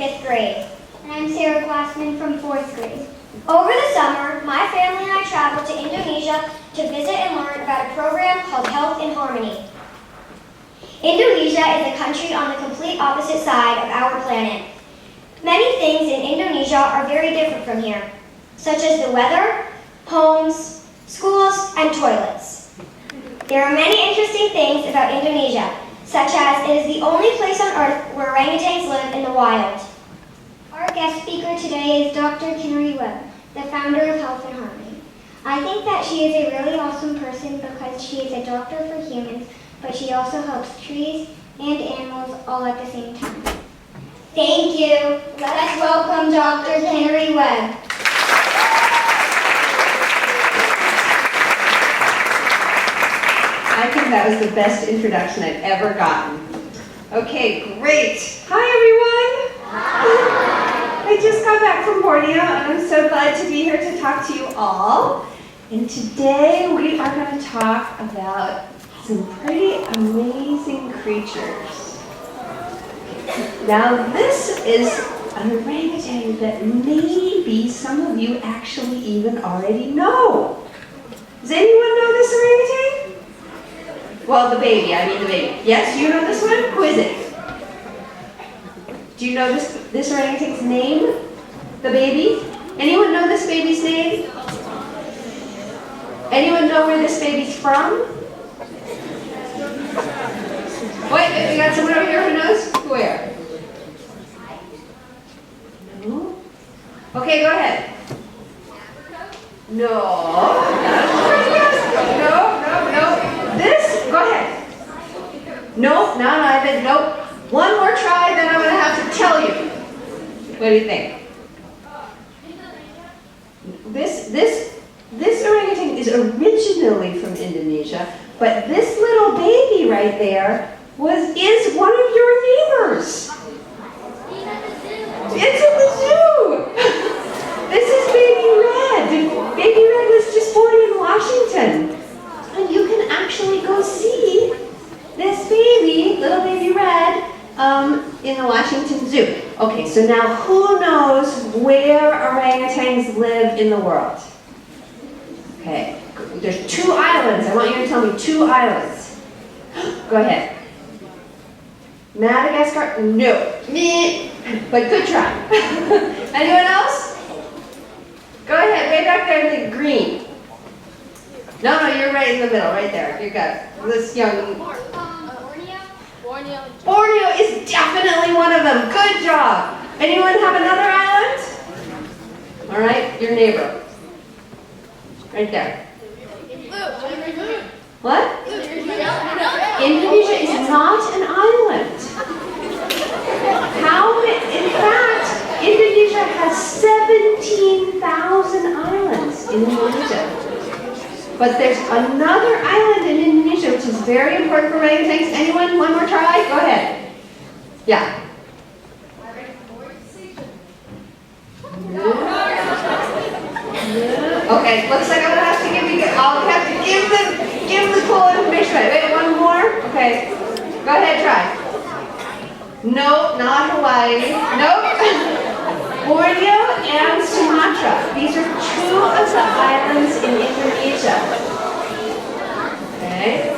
5th grade. And I'm Sarah Glassman from 4th grade. Over the summer, my family and I traveled to Indonesia to visit and learn about a program called Health in Harmony. Indonesia is a country on the complete opposite side of our planet. Many things in Indonesia are very different from here, such as the weather, homes, schools, and toilets. There are many interesting things about Indonesia, such as it is the only place on Earth where orangutans live in the wild. Our guest speaker today is Dr. Kinari Webb, the founder of Health in Harmony. I think that she is a really awesome person because she is a doctor for humans, but she also helps trees and animals all at the same time. Thank you. Let's welcome Dr. Kinari Webb. I think that was the best introduction I've ever gotten. Okay, great. Hi, everyone. Hi. I just got back from Borneo, and I'm so glad to be here to talk to you all. And today we are going to talk about some pretty amazing creatures. Now, this is an orangutan that maybe some of you actually even already know. Does anyone know this orangutan? Well, the baby, the baby. Yes, you know this one? Who is it? Do you know this orangutan's name? The baby? Anyone know this baby's name? Anyone know where this baby's from? Wait, we got someone over here who knows? Where? No? Okay, go ahead. No. No. This? Go ahead. Nope, not Ivan. Nope. One more try, then I'm going to have to tell you. What do you think? This orangutan is originally from Indonesia, but this little baby right there is one of your neighbors. It's in the zoo. This is Baby Red. Baby Red was just born in Washington. And you can actually go see this baby, little Baby Red, in the Washington Zoo. Okay, so now who knows where orangutans live in the world? Okay, there's 2 islands. I want you to tell me 2 islands. Go ahead. Madagascar? No. But good try. Anyone else? Go ahead, way back there in the green. No, you're right in the middle, right there. You got this young... Borneo is definitely one of them. Good job. Anyone have another island? All right, your neighbor. Right there. What? Indonesia is not an island. In fact, Indonesia has 17,000 islands in Indonesia. But there's another island in Indonesia which is very important for orangutans. Anyone? One more try? Go ahead. Yeah. Okay, looks like I'll have to give the full information. Wait, one more? Okay. Go ahead, try. Nope, not Hawaii. Nope. Borneo and Sumatra. These are 2 of the islands in Indonesia. Okay.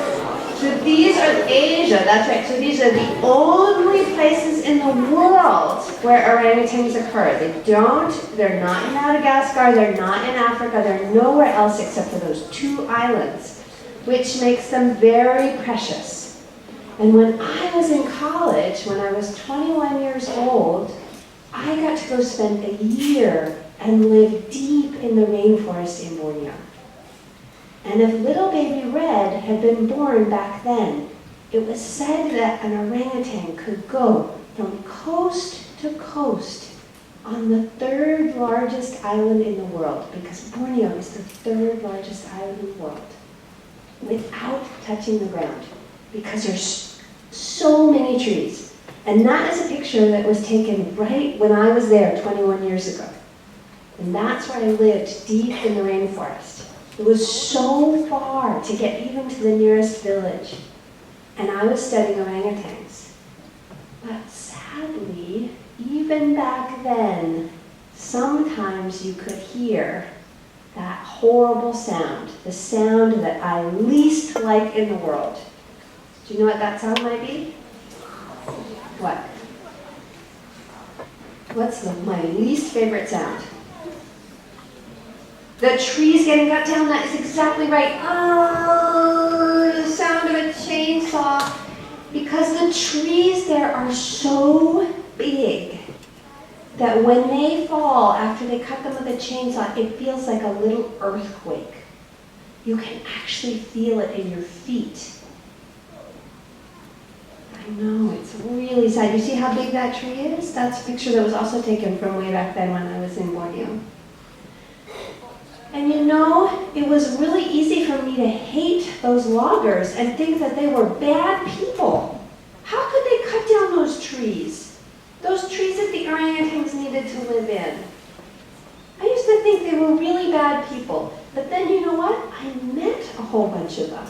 So these are Asia, that's right. So these are the only places in the world where orangutans occur. They're not in Madagascar, they're not in Africa, they're nowhere else except for those 2 islands, which makes them very precious. And when I was in college, when I was 21 years old, I got to go spend a year and live deep in the rainforest in Borneo. And if little Baby Red had been born back then, it was said that an orangutan could go from coast to coast on the 3rd largest island in the world, because Borneo is the 3rd largest island in the world, without touching the ground, because there's so many trees. And that is a picture that was taken right when I was there 21 years ago. And that's where I lived, deep in the rainforest. It was so far to get even to the nearest village. And I was studying orangutans. But sadly, even back then, sometimes you could hear that horrible sound, the sound that I least like in the world. Do you know what that sound might be? What? What's my least favorite sound? The trees getting cut down, that is exactly right. Oh, the sound of a chainsaw. Because the trees there are so big that when they fall after they cut them with a chainsaw, it feels like a little earthquake. You can actually feel it in your feet. I know, it's really sad. You see how big that tree is? That's a picture that was also taken from way back then when I was in Borneo. And you know, it was really easy for me to hate those loggers and think that they were bad people. How could they cut down those trees? Those trees that the orangutans needed to live in. I used to think they were really bad people. But then you know what? I met a whole bunch of them.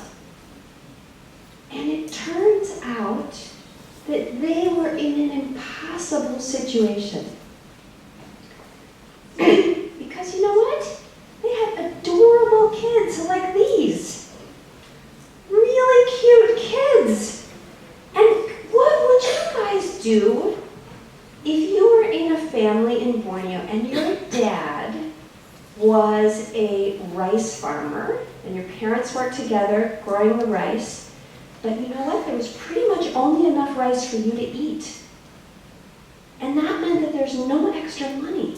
And it turns out that they were in an impossible situation. Because you know what? They had adorable kids like these. Really cute kids. And what would you guys do if you were in a family in Borneo and your dad was a rice farmer and your parents worked together growing the rice, but you know what? There was pretty much only enough rice for you to eat. And that meant that there's no extra money.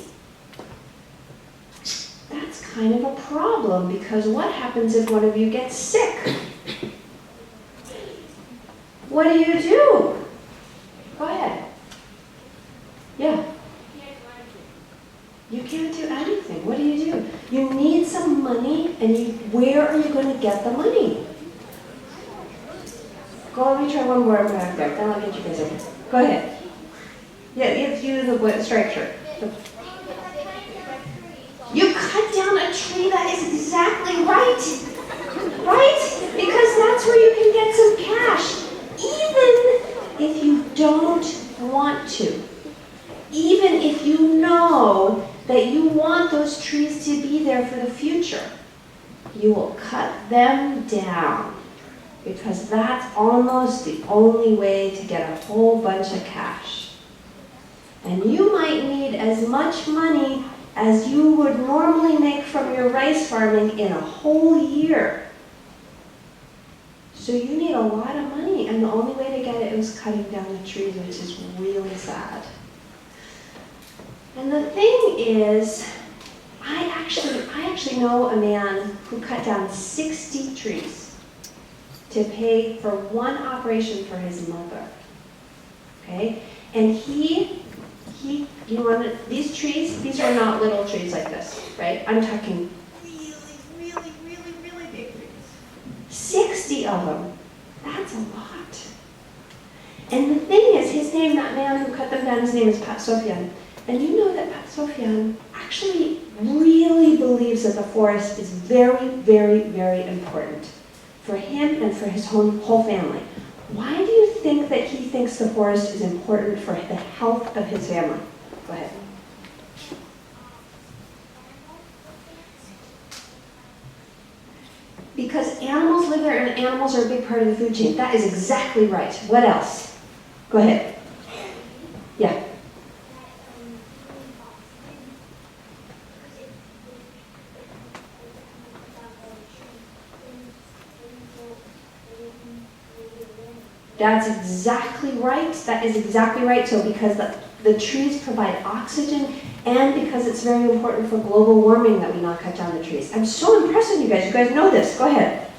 That's kind of a problem, because what happens if one of you gets sick? What do you do? Go ahead. Yeah. You can't do anything. What do? You need some money, and where are you going to get the money? Go, let me try one more back there, then I'll get you guys over. Go ahead. Yeah, you have to do the striped shirt. You cut down a tree, that is exactly right. Right? Because that's where you can get some cash. Even if you don't want to. Even if you know that you want those trees to be there for the future. You will cut them down. Because that's almost the only way to get a whole bunch of cash. And you might need as much money as you would normally make from your rice farming in a whole year. So you need a lot of money, and the only way to get it is cutting down the trees, which is really sad. And the thing is, I actually know a man who cut down 60 trees to pay for one operation for his mother. Okay? And you know, these trees, these are not little trees like this, right? I'm talking really big trees. 60 of them. That's a lot. And the thing is, that man who cut them down, his name is Pat Sofian. And you know that Pat Sofian actually really believes that the forest is very important for him and for his whole family. Why do you think that he thinks the forest is important for the health of his family? Go ahead. Because animals live there and animals are a big part of the food chain. That is exactly right. What else? Go ahead. Yeah. That's exactly right. That is exactly right. So because the trees provide oxygen, and because it's very important for global warming that we not cut down the trees. I'm so impressed with you guys. You guys know this. Go ahead.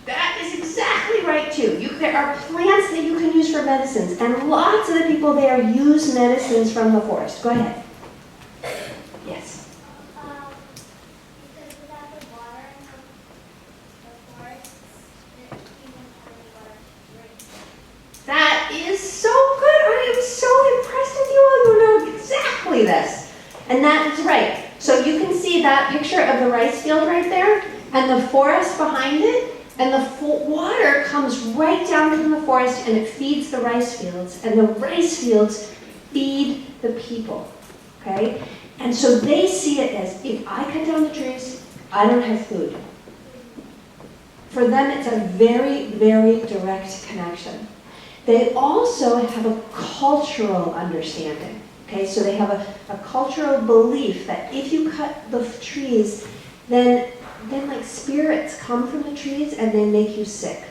That is exactly right too. There are plants that you can use for medicines, and lots of the people there use medicines from the forest. Go ahead. Yes. That is so good. I am so impressed with you all. You know exactly this. And that is right. So you can see that picture of the rice field right there and the forest behind it. And the water comes right down from the forest and it feeds the rice fields. And the rice fields feed the people, okay? And so they see it as, if I cut down the trees, I don't have food. For them, it's a very, very direct connection. They also have a cultural understanding, okay? So they have a cultural belief that if you cut the trees, then like spirits come from the trees and they make you sick.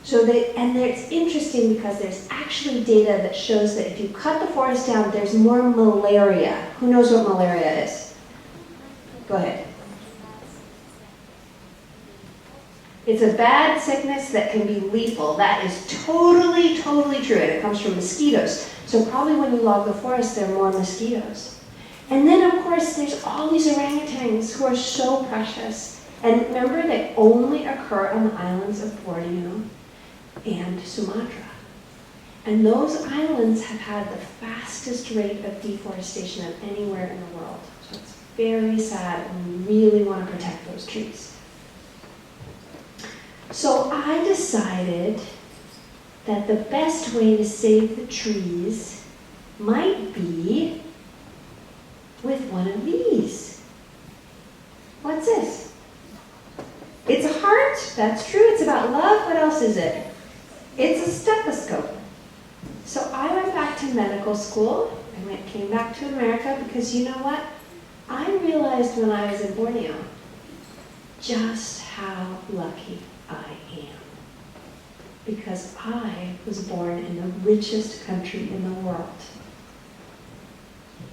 So it's interesting because there's actually data that shows that if you cut the forest down, there's more malaria. Who knows what malaria is? Go ahead. It's a bad sickness that can be lethal. That is totally, totally true. And it comes from mosquitoes. So probably when you log the forest, there are more mosquitoes. And then, of course, there's all these orangutans who are so precious. And remember, they only occur on the islands of Borneo and Sumatra. And those islands have had the fastest rate of deforestation of anywhere in the world. So it's very sad, and we really want to protect those trees. So I decided that the best way to save the trees might be with one of these. What's this? It's a heart. That's true. It's about love. What else is it? It's a stethoscope. So I went back to medical school. I came back to America because you know what? I realized when I was in Borneo just how lucky I am. Because I was born in the richest country in the world.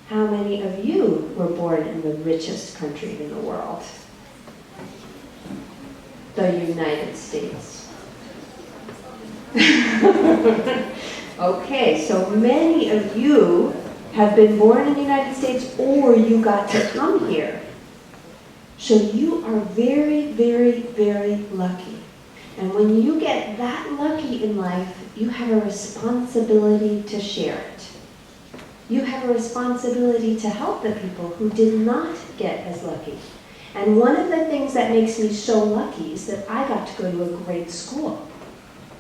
How many of you were born in the richest country in the world? The United States. Okay, so many of you have been born in the United States or you got to come here. So you are very, very, very lucky. And when you get that lucky in life, you have a responsibility to share it. You have a responsibility to help the people who did not get as lucky. And one of the things that makes me so lucky is that I got to go to a great school.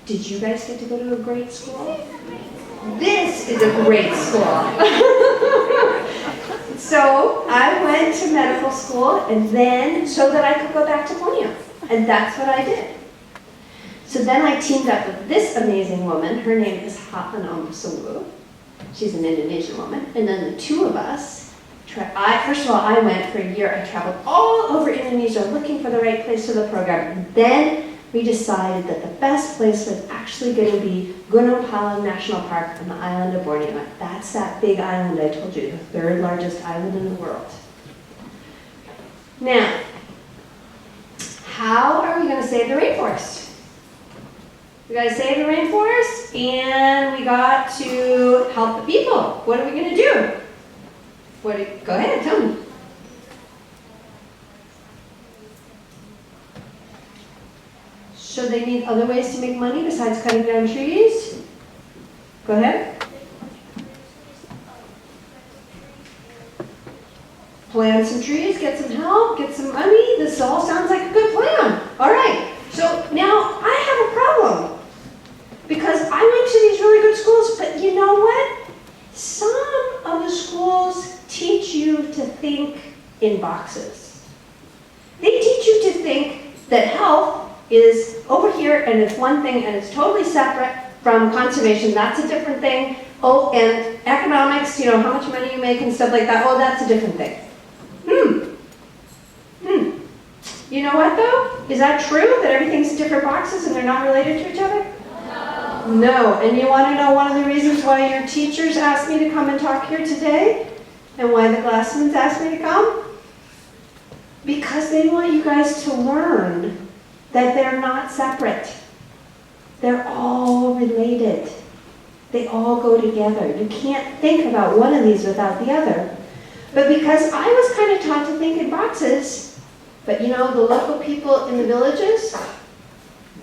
Did you guys get to go to a great school? This is a great school. So I went to medical school and then so that I could go back to Borneo. And that's what I did. So then I teamed up with this amazing woman. Her name is Hapanom Sawu. She's an Indonesian woman. And then the two of us, first of all, I went for a year. I traveled all over Indonesia looking for the right place for the program. And then we decided that the best place was actually going to be Gunung Palem National Park on the island of Borneo. That's that big island I told you, the third largest island in the world. Now, how are we going to save the rainforest? We got to save the rainforest, and we got to help the people. What are we going to do? Go ahead, tell me. So they need other ways to make money besides cutting down trees? Go ahead. Plant some trees, get some help, get some money. This all sounds like a good plan. All right. So now I have a problem. Because I went to these really good schools, but you know what? Some of the schools teach you to think in boxes. They teach you to think that health is over here and it's one thing and it's totally separate from conservation. That's a different thing. Oh, and economics, you know, how much money you make and stuff like that. Oh, that's a different thing. You know what though? Is that true that everything's different boxes and they're not related to each other? No. And you want to know one of the reasons why your teachers asked me to come and talk here today? And why the Glassmans asked me to come? Because they want you guys to learn that they're not separate. They're all related. They all go together. You can't think about one of these without the other. But because I was kind of taught to think in boxes, but you know, the local people in the villages,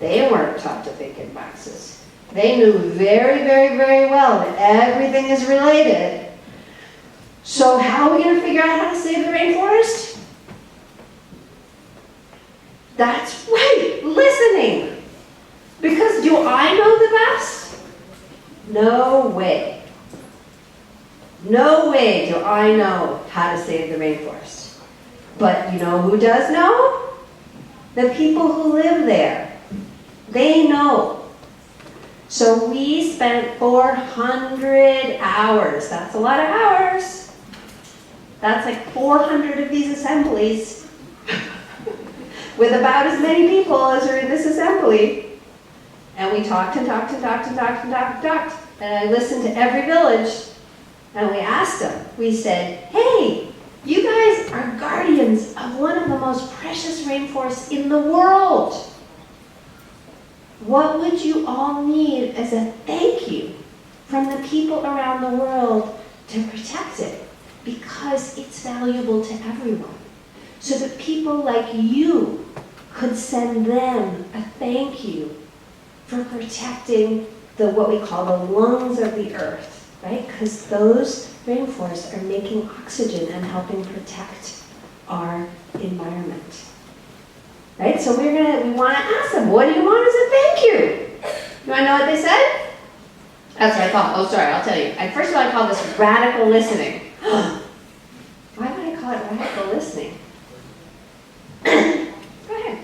they weren't taught to think in boxes. They knew very, very, very well that everything is related. So how are we going to figure out how to save the rainforest? That's right. Listen. listening. Because do I know the best? No way. No way do I know how to save the rainforest. But you know who does know? The people who live there. They know. So we spent 400 hours. That's a lot of hours. That's like 400 of these assemblies with about as many people as are in this assembly. And we talked and talked and talked and talked and talked and talked. And I listened to every village and we asked them. We said, hey, you guys are guardians of one of the most precious rainforests in the world. What would you all need as a thank you from the people around the world to protect it? Because it's valuable to everyone. So that people like you could send them a thank you for protecting what we call the lungs of the earth, right? Because those rainforests are making oxygen and helping protect our environment. Right? So we want to ask them, what do you want as a thank you? You want to know what they said? That's what I call, oh sorry, I'll tell you. First of all, I call this radical listening. Why would I call it radical listening? Go ahead.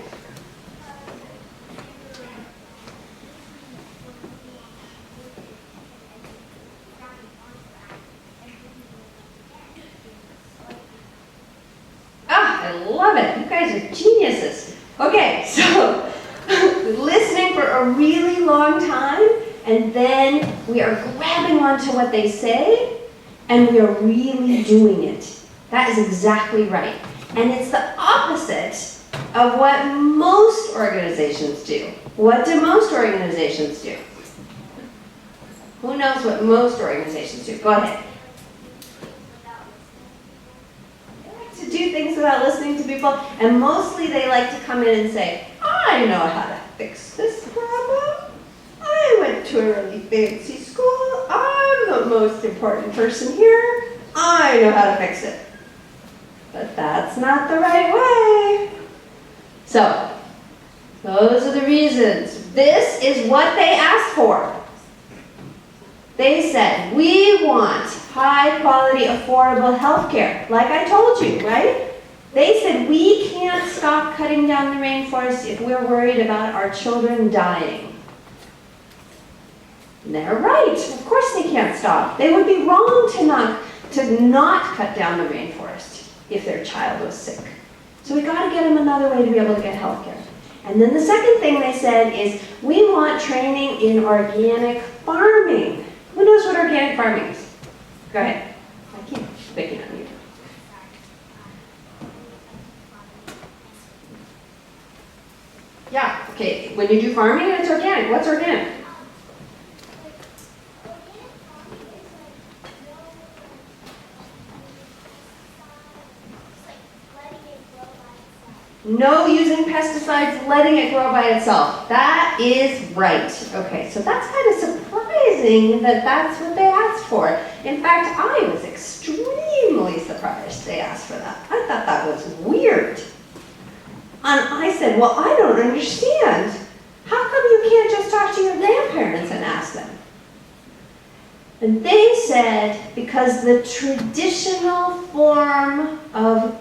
I love it. You guys are geniuses. Okay, so listening for a really long time, and then we are grabbing onto what they say, and we are really doing it. That is exactly right. And it's the opposite of what most organizations do. What do most organizations do? Who knows what most organizations do? Go ahead. To do things without listening to people, and mostly they like to come in and say, I know how to fix this problem. I went to a really fancy school. I'm the most important person here. I know how to fix it. But that's not the right way. So, those are the reasons. This is what they asked for. They said, we want high quality, affordable health care. Like I told you, right? They said, we can't stop cutting down the rainforest if we're worried about our children dying. And they're right. Of course they can't stop. They would be wrong to not cut down the rainforest if their child was sick. So we got to get them another way to be able to get health care. And then the second thing they said is, we want training in organic farming. Who knows what organic farming is? Go ahead. I keep picking on you. Yeah, okay. When you do farming, it's organic. What's organic? No using pesticides, letting it grow by itself. That is right. Okay, so that's kind of surprising that that's what they asked for. In fact, I was extremely surprised they asked for that. I thought that was weird. And I said, well, I don't understand. How come you can't just talk to your grandparents and ask them? And they said, because the traditional form of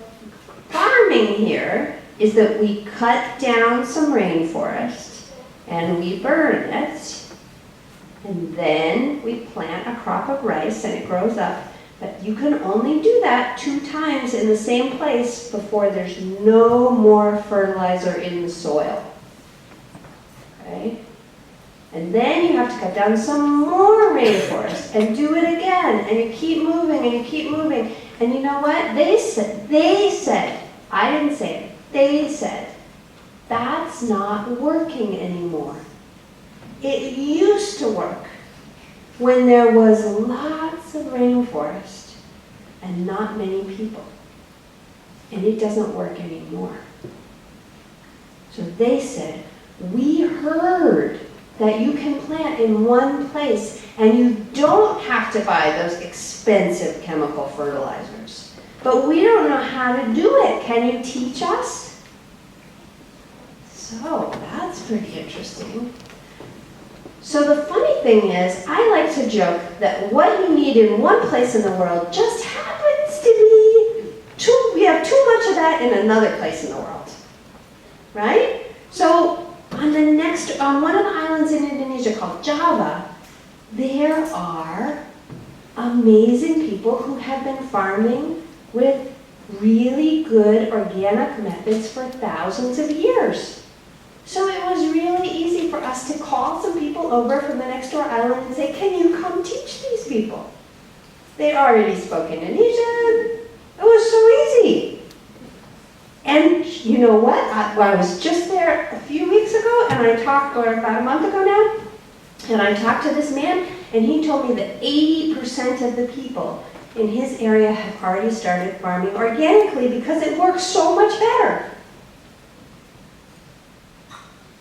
farming here is that we cut down some rainforest and we burn it, and then we plant a crop of rice and it grows up. But you can only do that 2 times in the same place before there's no more fertilizer in the soil. Okay? And then you have to cut down some more rainforest and do it again, and you keep moving and you keep moving. And you know what? They said, I didn't say it, they said, that's not working anymore. It used to work when there was lots of rainforest and not many people. And it doesn't work anymore. So they said, we heard that you can plant in one place and you don't have to buy those expensive chemical fertilizers. But we don't know how to do it. Can you teach us? So that's pretty interesting. So the funny thing is, I like to joke that what you need in one place in the world just happens to be, we have too much of that in another place in the world, right? So on one of the islands in Indonesia called Java, there are amazing people who have been farming with really good organic methods for thousands of years. So it was really easy for us to call some people over from the next door island and say, can you come teach these people? They already spoke Indonesian. It was so easy. And you know what? I was just there a few weeks ago, and or about a month ago now, and I talked to this man, and he told me that 80% of the people in his area have already started farming organically because it works so much better.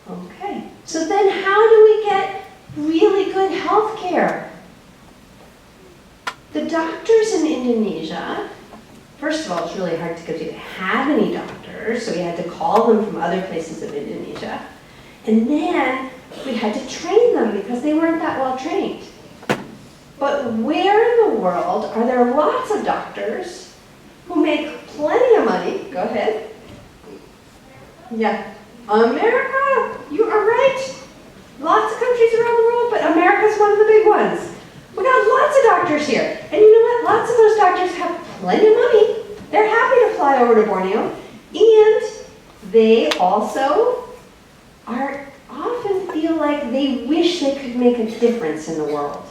Okay, so then how do we get really good health care? The doctors in Indonesia, first of all, it's really hard because we didn't have any doctors, so we had to call them from other places of Indonesia. And then we had to train them because they weren't that well trained. But where in the world are there lots of doctors who make plenty of money? Go ahead. Yeah. America, you are right. Lots of countries around the world, but America's one of the big ones. We got lots of doctors here. And you know what? Lots of those doctors have plenty of money. They're happy to fly over to Borneo. And they also often feel like they wish they could make a difference in the world.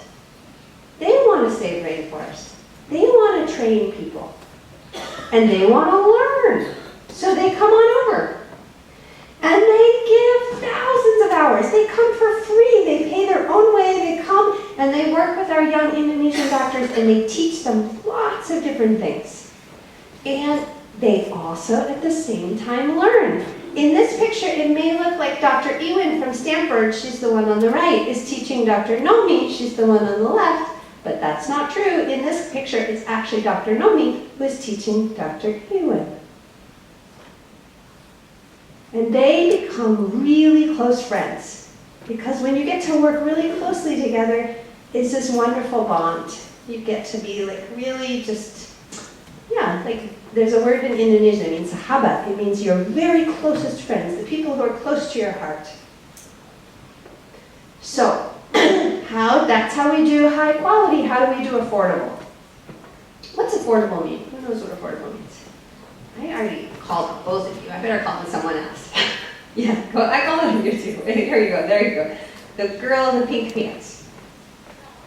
They want to save rainforests. They want to train people. And they want to learn. So they come on over. And they give thousands of hours. They come for free. They pay their own way. They come and they work with our young Indonesian doctors and they teach them lots of different things. And they also, at the same time, learn. In this picture, it may look like Dr. Ewan from Stanford, she's the one on the right, is teaching Dr. Nomi, she's the one on the left, but that's not true. In this picture, it's actually Dr. Nomi who is teaching Dr. Ewan. And they become really close friends because when you get to work really closely together, it's this wonderful bond. You get to be like really just, yeah, like there's a word in Indonesia, it means sahabat. It means your very closest friends, the people who are close to your heart. So, that's how we do high quality. How do we do affordable? What's affordable mean? Who knows what affordable means? I already called both of you. I better call on someone else. Yeah, I called on you too. Here you go. There you go. The girl in the pink pants.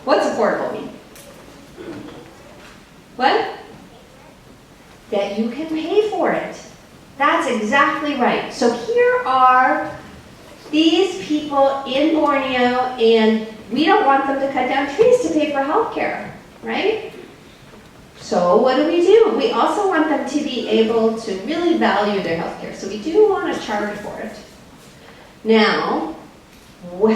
What's affordable mean? What? That you can pay for it. That's exactly right. So here are these people in Borneo, and we don't want them to cut down trees to pay for health care, right? So what do? We also want them to be able to really value their health care. So we do want to charge for it. Now, we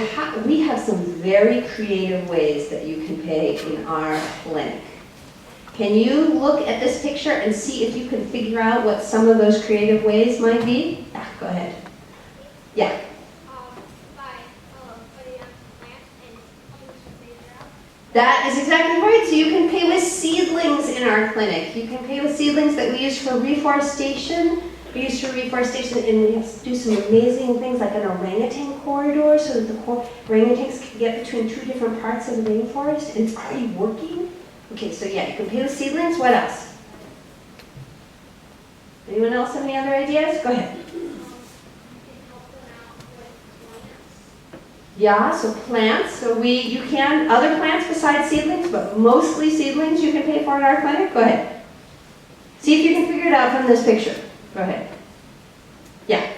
have some very creative ways that you can pay in our clinic. Can you look at this picture and see if you can figure out what some of those creative ways might be? Yeah, go ahead. Yeah. That is exactly right. So you can pay with seedlings in our clinic. You can pay with seedlings that we use for reforestation. We use for reforestation, and we do some amazing things like an orangutan corridor so that the orangutans can get between two different parts of the rainforest. And it's already working. Okay, so yeah, you can pay with seedlings. What else? Anyone else have any other ideas? Go ahead. Yeah, so plants. So you can, other plants besides seedlings, but mostly seedlings you can pay for in our clinic. Go ahead. See if you can figure it out from this picture. Go ahead. Yeah.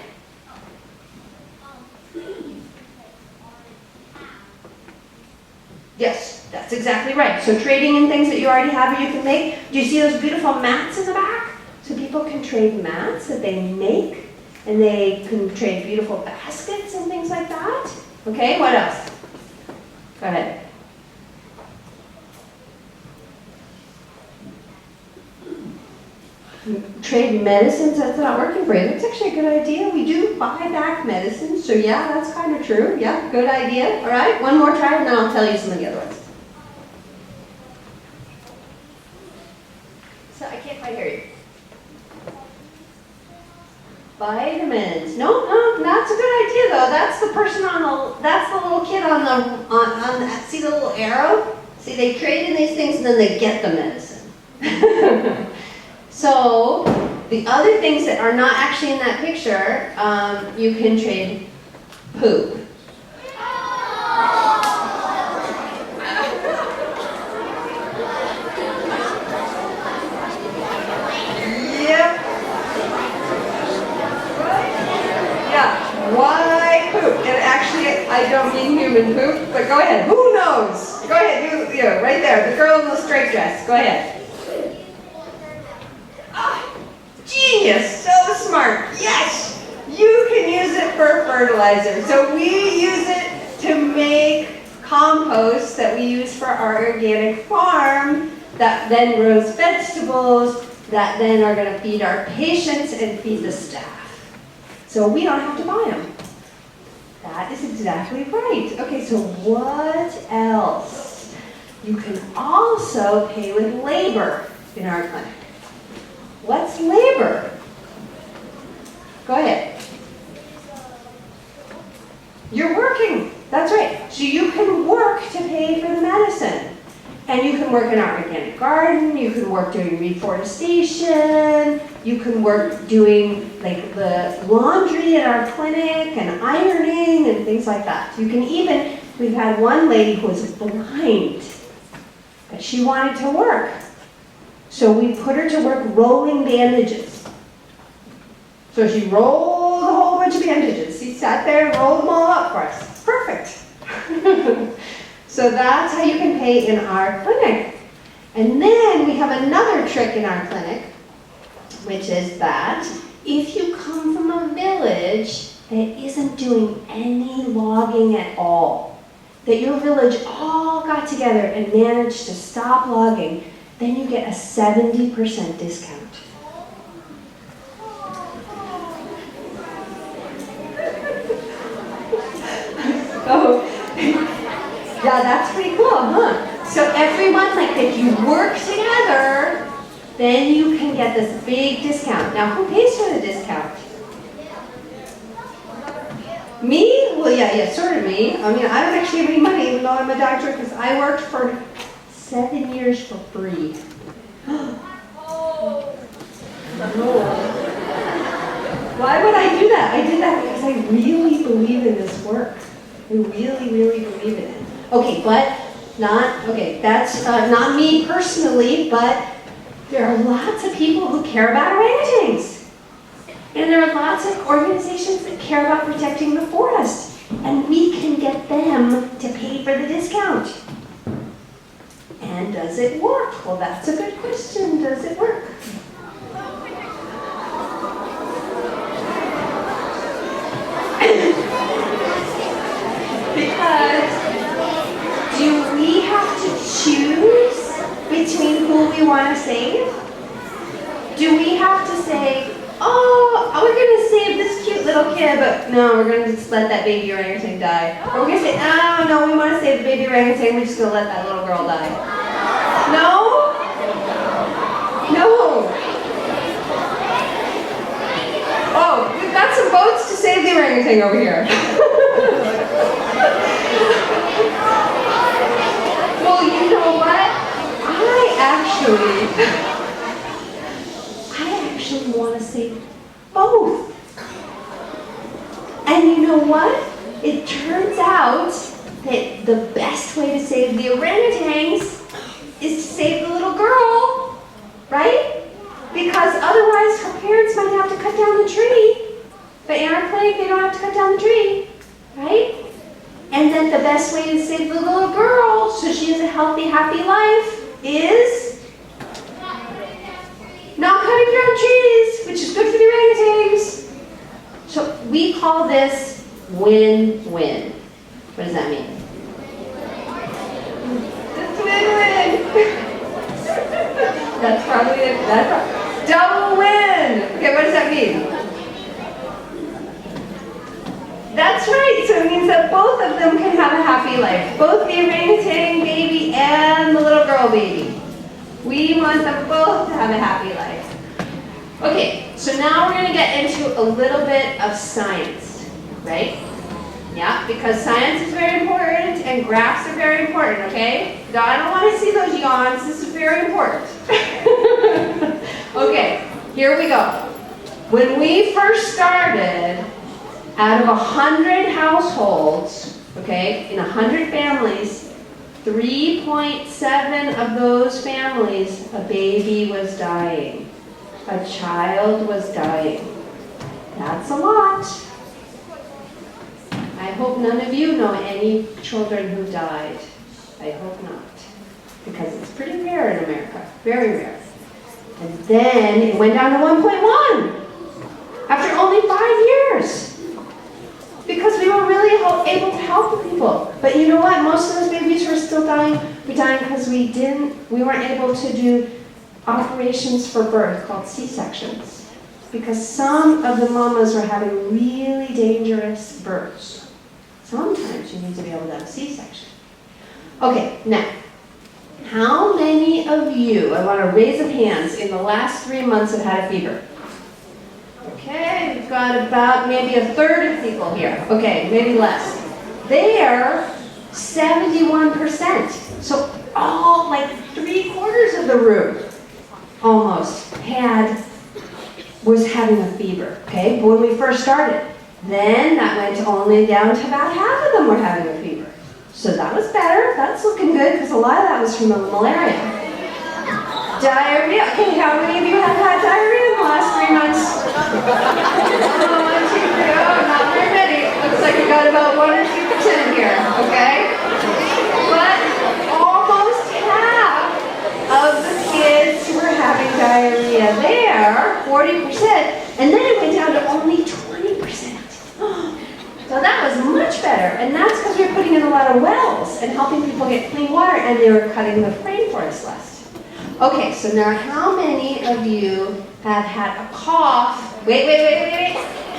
Yes, that's exactly right. So trading in things that you already have or you can make. Do you see those beautiful mats in the back? So people can trade mats that they make, and they can trade beautiful baskets and things like that. Okay, what else? Go ahead. trade medicines that's not working for you. That's actually a good idea. We do buy back medicine, so yeah, that's kind of true. Yeah, good idea. All right, one more try, and then I'll tell you some of the other ones. So I can't quite hear you. Vitamins. No, that's a good idea though. That's the person that's the little kid on the, see the little arrow? See, they trade in these things and then they get the medicine. So, the other things that are not actually in that picture, you can trade poop. Yep. Yeah. Why poop? And actually, I don't mean human poop, but go ahead. Who knows? Go ahead. You right there. The girl in the straight dress. Go ahead. Genius, so smart. Yes, you can use it for fertilizer. So we use it to make compost that we use for our organic farm that then grows vegetables that then are going to feed our patients and feed the staff. So we don't have to buy them. That is exactly right. Okay, so what else? You can also pay with labor in our clinic. What's labor? Go ahead. You're working. That's right. So you can work to pay for the medicine. And you can work in our organic garden. You can work doing reforestation. You can work doing like the laundry at our clinic and ironing and things like that. You can even, we've had one lady who was blind, but she wanted to work. So we put her to work rolling bandages. So she rolled a whole bunch of bandages. She sat there and rolled them all up for us. Perfect. So that's how you can pay in our clinic. And then we have another trick in our clinic, which is that if you come from a village that isn't doing any logging at all, that your village all got together and managed to stop logging, then you get a 70% discount. Oh, yeah, that's pretty cool, huh? So everyone, like if you work together, then you can get this big discount. Now, who pays for the discount? Me? Well, yeah, sort of me. I mean, I don't actually have any money, even though I'm a doctor, because I worked for 7 years for free. Why would I do that? I did that because I really believe in this work. I really, really believe in it. Okay, but that's not me personally, but there are lots of people who care about orangutans. And there are lots of organizations that care about protecting the forest. And we can get them to pay for the discount. And does it work? Well, that's a good question. Does it work? Because do we have to choose between who we want to save? Do we have to say, oh, we're going to save this cute little kid, but no, we're going to just let that baby orangutan die? Or we're going to say, oh, no, we want to save the baby orangutan, we're just going to let that little girl die? No? No. Oh, we've got some votes to save the orangutan over here. Well, you know what? I actually want to save both. And you know what? It turns out that the best way to save the orangutans is to save the little girl, right? Because otherwise her parents might have to cut down the tree. But in our clinic, they don't have to cut down the tree, right? And then the best way to save the little girl so she has a healthy, happy life is not cutting down trees, which is good for the orangutans. So we call this win-win. What does that mean? It's win-win. That's probably it. Double win. Okay, what does that mean? That's right, so it means that both of them can have a happy life. Both the orangutan baby and the little girl baby. We want them both to have a happy life. Okay, so now we're going to get into a little bit of science, right? Yeah, because science is very important and graphs are very important, okay? Now, I don't want to see those yawns. This is very important. Okay, here we go. When we first started, out of 100 households, okay, in 100 families, 3.7 of those families, a baby was dying. A child was dying. That's a lot. I hope none of you know any children who died. I hope not. Because it's pretty rare in America. Very rare. And then it went down to 1.1 after only 5 years. Because we were really able to help the people. But you know what? Most of those babies were still dying. We're dying because we weren't able to do operations for birth called C-sections. Because some of the mamas were having really dangerous births. Sometimes you need to be able to have a C-section. Okay, now, how many of you, I want a raise of hands, in the last 3 months have had a fever? Okay, we've got about maybe a third of people here. Okay, maybe less. They're 71%. So all, like 3/4 of the room almost was having a fever, okay, when we first started. Then that went only down to about half of them were having a fever. So that was better. That's looking good because a lot of that was from the malaria. Diarrhea. Okay, how many of you have had diarrhea in the last 3 months? 1, 2, 3. Oh, not very many. Looks like we got about 1 or 2% here, okay? But almost half of the kids who were having diarrhea there, 40%, and then it went down to only 20%. So that was much better, and that's because we were putting in a lot of wells and helping people get clean water, and they were cutting the rainforest less. Okay, so now how many of you have had a cough, wait,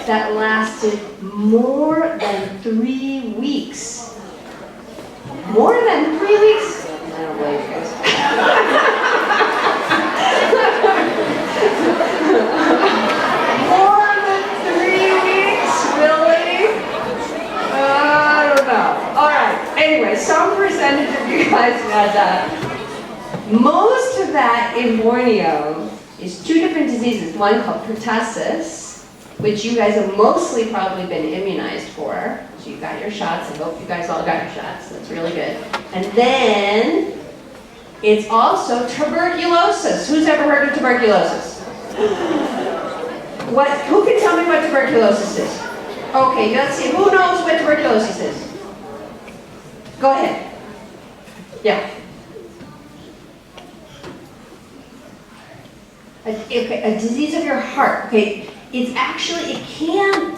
that lasted more than 3 weeks? More than 3 weeks? I don't believe you guys. More than 3 weeks? Really? I don't know. All right. Anyway, some percentage of you guys had that. Most of that in Borneo is 2 different diseases. One called pertussis, which you guys have mostly probably been immunized for. So you got your shots. I hope you guys all got your shots. That's really good. And then it's also tuberculosis. Who's ever heard of tuberculosis? Who can tell me what tuberculosis is? Okay, let's see. Who knows what tuberculosis is? Go ahead. Yeah. A disease of your heart. Okay, it's actually,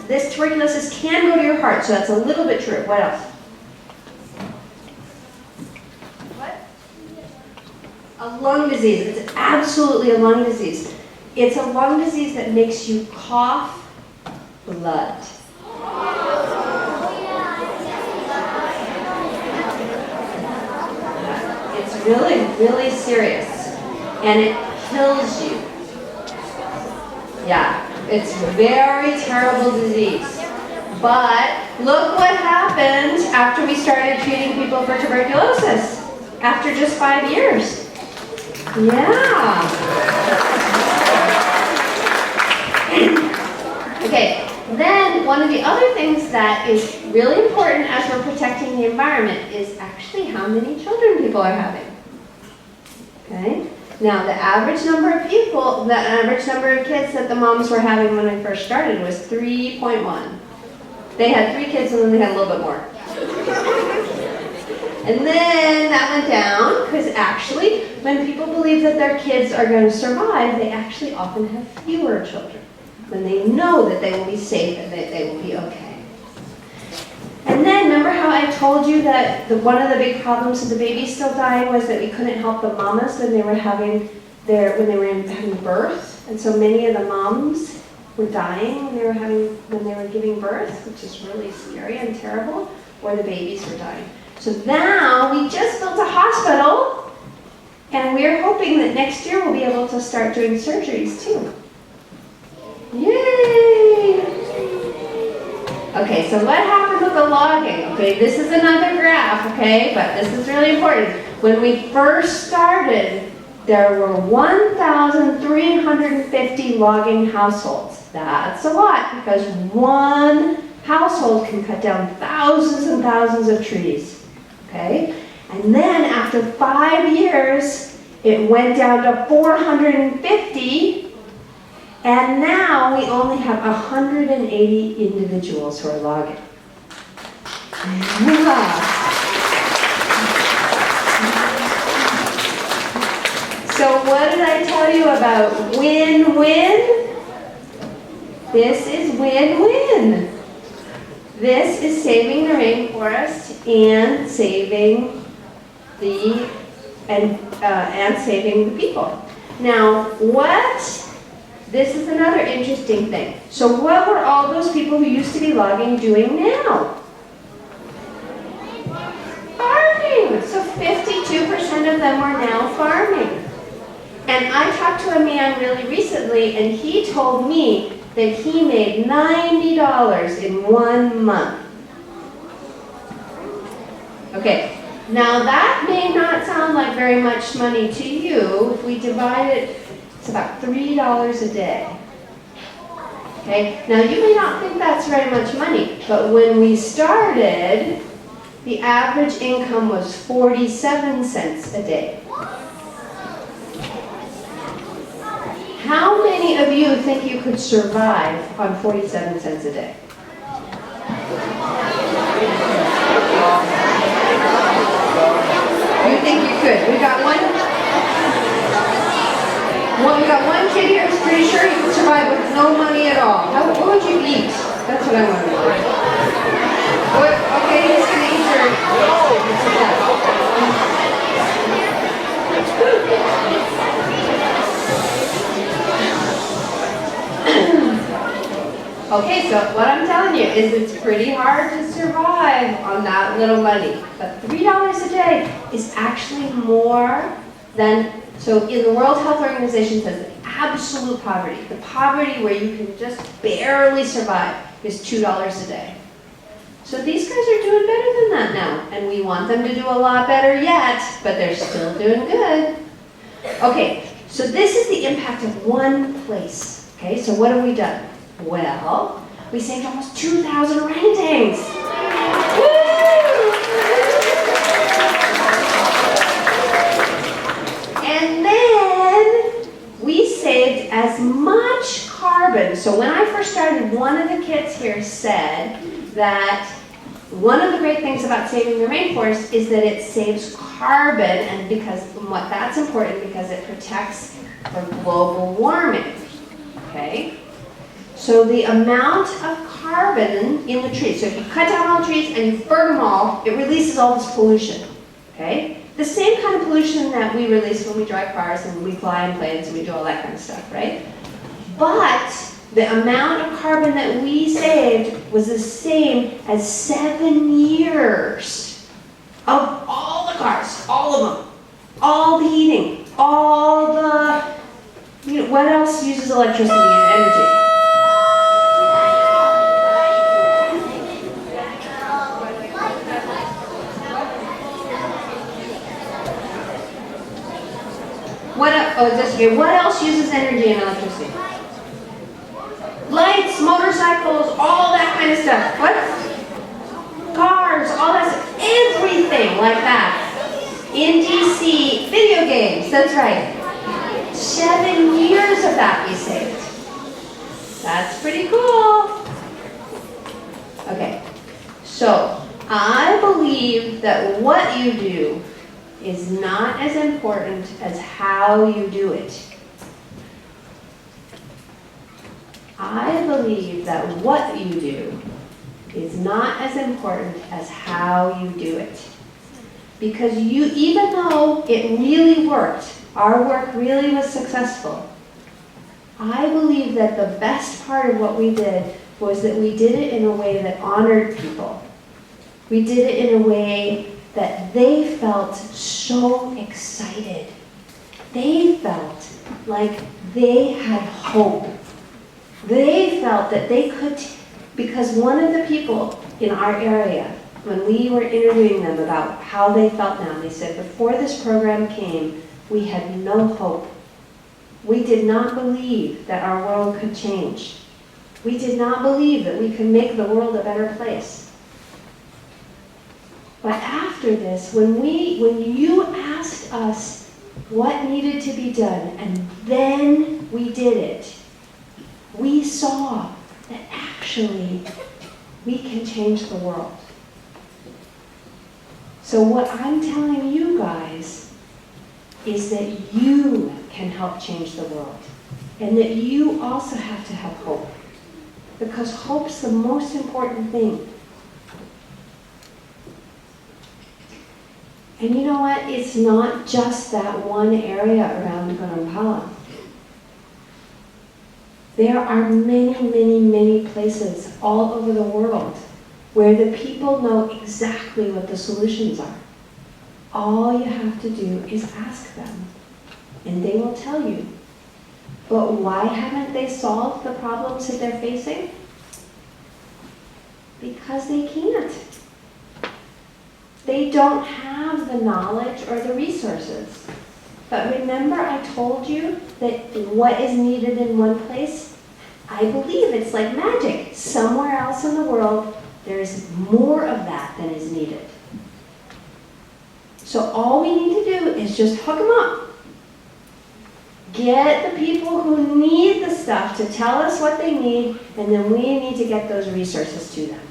this tuberculosis can go to your heart, so that's a little bit true. What else? What? A lung disease. It's absolutely a lung disease. It's a lung disease that makes you cough blood. It's really, really serious, and it kills you. Yeah, it's a very terrible disease. But look what happened after we started treating people for tuberculosis. After just 5 years. Yeah. Okay, then one of the other things that is really important as we're protecting the environment is actually how many children people are having. Okay? Now, the average number of kids that the moms were having when I first started was 3.1. They had 3 kids and then they had a little bit more. And then that went down because actually, when people believe that their kids are going to survive, they actually often have fewer children. When they know that they will be safe and that they will be okay. And then, remember how I told you that one of the big problems of the babies still dying was that we couldn't help the mamas when they were having birth? And so many of the moms were dying when they were giving birth, which is really scary and terrible, or the babies were dying. So now we just built a hospital, and we're hoping that next year we'll be able to start doing surgeries too. Yay! Okay, so what happened with the logging? Okay, this is another graph, okay, but this is really important. When we first started, there were 1,350 logging households. That's a lot because one household can cut down thousands and thousands of trees, okay? And then after 5 years, it went down to 450, and now we only have 180 individuals who are logging. So what did I tell you about win-win? This is win-win. This is saving the rainforest and saving the saving the people. Now, this is another interesting thing. So what were all those people who used to be logging doing now? Farming. So 52% of them are now farming. And I talked to a man really recently, and he told me that he made $90 in 1 month. Okay, now that may not sound like very much money to you. If we divide it, it's about $3 a day. Okay, now you may not think that's very much money, but when we started, the average income was 47 cents a day. How many of you think you could survive on 47 cents a day? You think you could? We got one kid here who's pretty sure you could survive with no money at all. What would you eat? That's what I want to know. Okay, he's going to eat your... Okay, so what I'm telling you is it's pretty hard to survive on that little money. But $3 a day is actually more than, so in the World Health Organization says that absolute poverty, the poverty where you can just barely survive, is $2 a day. So these guys are doing better than that now, and we want them to do a lot better yet, but they're still doing good. Okay, so this is the impact of one place. Okay, so what have we done? Well, we saved almost 2,000 orangutans. Woo! And then we saved as much carbon. So when I first started, one of the kids here said that one of the great things about saving the rainforest is that it saves carbon, and that's important because it protects from global warming. Okay? So the amount of carbon in the trees, so if you cut down all the trees and you burn them all, it releases all this pollution, okay? The same kind of pollution that we release when we drive cars and we fly in planes and we do all that kind of stuff, right? But the amount of carbon that we saved was the same as 7 years of all the cars, all of them, all the heating, all the, what else uses electricity and energy? What else uses energy and electricity? Lights, motorcycles, all that kind of stuff. What? Cars, all that stuff. Everything like that. In DC, video games, that's right. 7 years of that we saved. That's pretty cool. Okay, so I believe that what you do is not as important as how you do it. I believe that what you do is not as important as how you do it. Because even though it really worked, our work really was successful, I believe that the best part of what we did was that we did it in a way that honored people. We did it in a way that they felt so excited. They felt like they had hope. They felt that they could, because one of the people in our area, when we were interviewing them about how they felt now, they said, before this program came, we had no hope. We did not believe that our world could change. We did not believe that we could make the world a better place. But after this, when you asked us what needed to be done, and then we did it, we saw that actually we can change the world. So what I'm telling you guys is that you can help change the world, and that you also have to have hope, because hope's the most important thing. And you know what? It's not just that one area around Kampala. There are many, many, many places all over the world where the people know exactly what the solutions are. All you have to do is ask them, and they will tell you. But why haven't they solved the problems that they're facing? Because they can't. They don't have the knowledge or the resources. But remember I told you that what is needed in one place, I believe it's like magic. Somewhere else in the world, there's more of that than is needed. So all we need to do is just hook them up. Get the people who need the stuff to tell us what they need, and then we need to get those resources to them.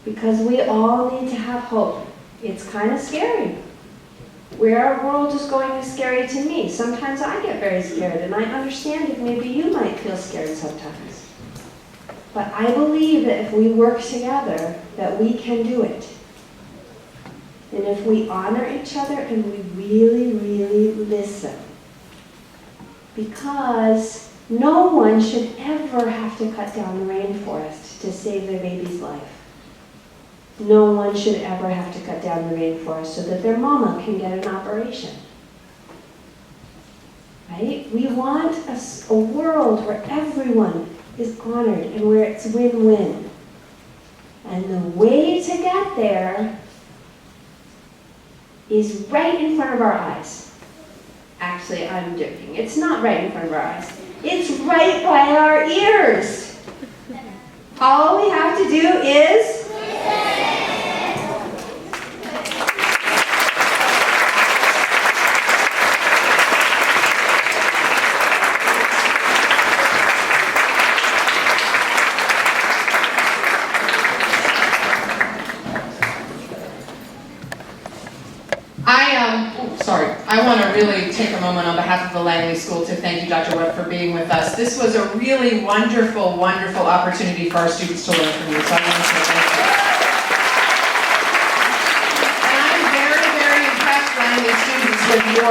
Because we all need to have hope. It's kind of scary. Where our world is going is scary to me. Sometimes I get very scared, and I understand if maybe you might feel scared sometimes. But I believe that if we work together, that we can do it. And if we honor each other and we really, really listen. Because no one should ever have to cut down the rainforest to save their baby's life. No one should ever have to cut down the rainforest so that their mama can get an operation. Right? We want a world where everyone is honored and where it's win-win. And the way to get there is right in front of our eyes. Actually, I'm joking. It's not right in front of our eyes. It's right by our ears. All we have to do is I want to really take a moment on behalf of the Langley School to thank you, Dr. Webb, for being with us. This was a really wonderful, wonderful opportunity for our students to learn from you, so I want to say thank you. And I'm very, very impressed, Langley students, with your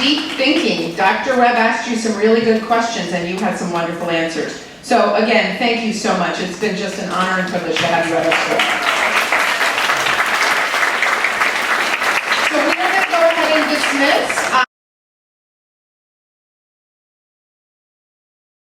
deep thinking. Dr. Webb asked you some really good questions, and you had some wonderful answers. So again, thank you so much. It's been just an honor and privilege to have you at our school.